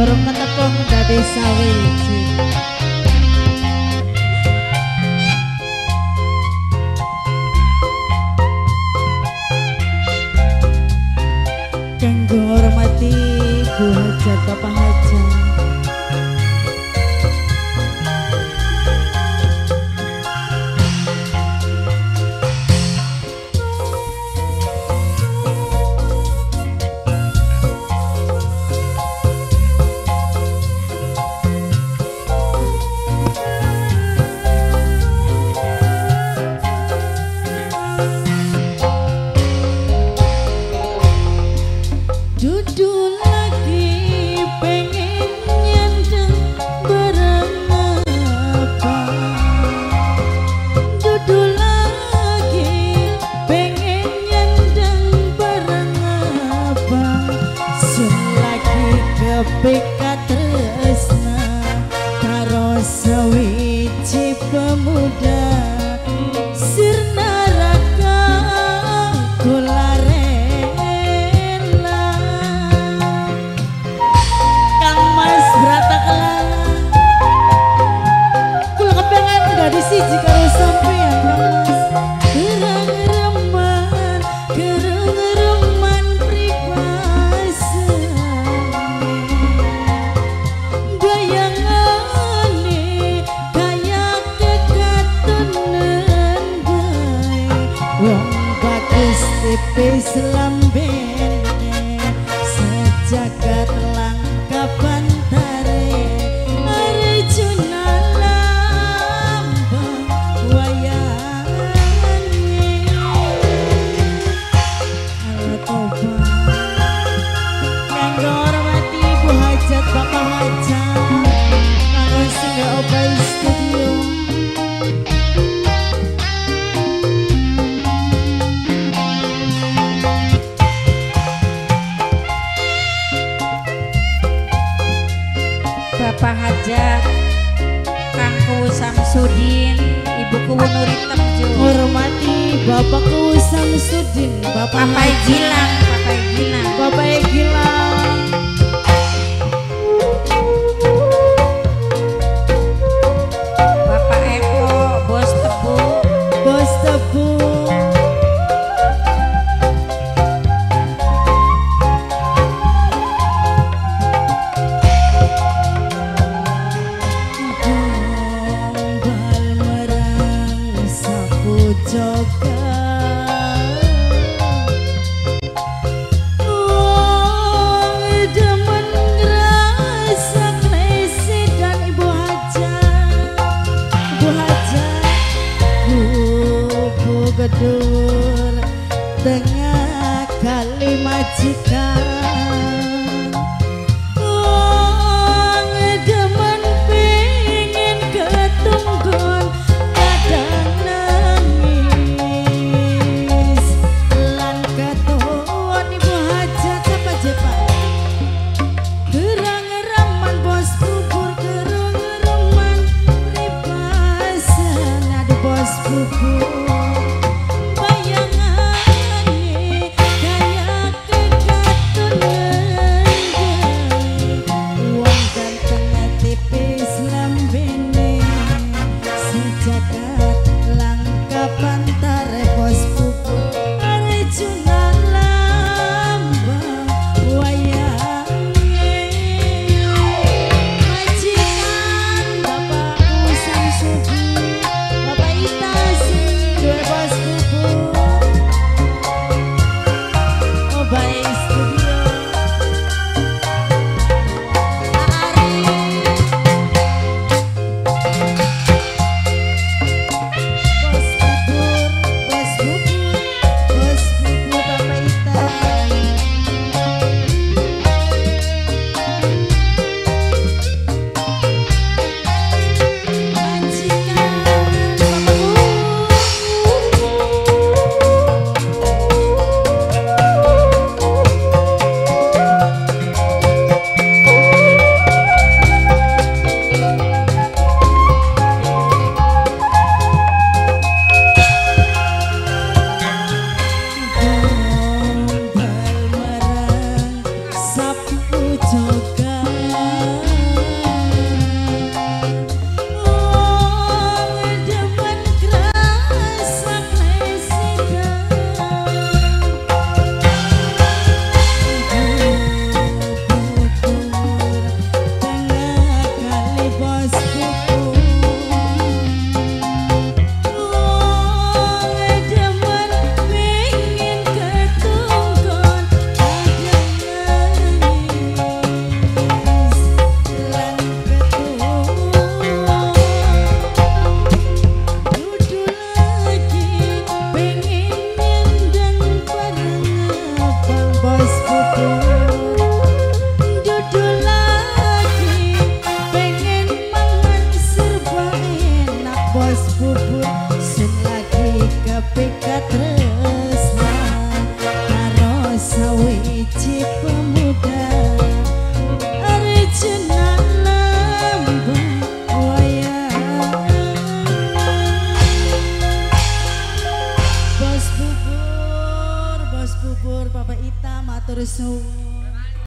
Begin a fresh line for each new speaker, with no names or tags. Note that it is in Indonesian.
Durung ketepung dadi sawiji. Kanggo hormati Bu Hajat Bapak Hajat.
Duduk lagi pengen nyandeng bareng apa. Duduk lagi pengen nyandeng bareng apa. Selagi kepikat tresna karo sawiji pemuda sirna raka kulare. Siji karo sampeyan kereng-reman pripasane bayangane kaya kekatonen bae wong bagus tipis lambene sejagat langka pantare Arjuna Bapak Hajat karo Sunda Opal Studio.
Bapak Hajat Kang Kuwu Samsudin, Ibu Kuwu Nuri Temju.
Hormati Bapak Kuwu Samsudin, Bapak
Gilang, Bapak Gilang.
Bapak Gilang. Oh Bos bubur Papa Ita matur suwun.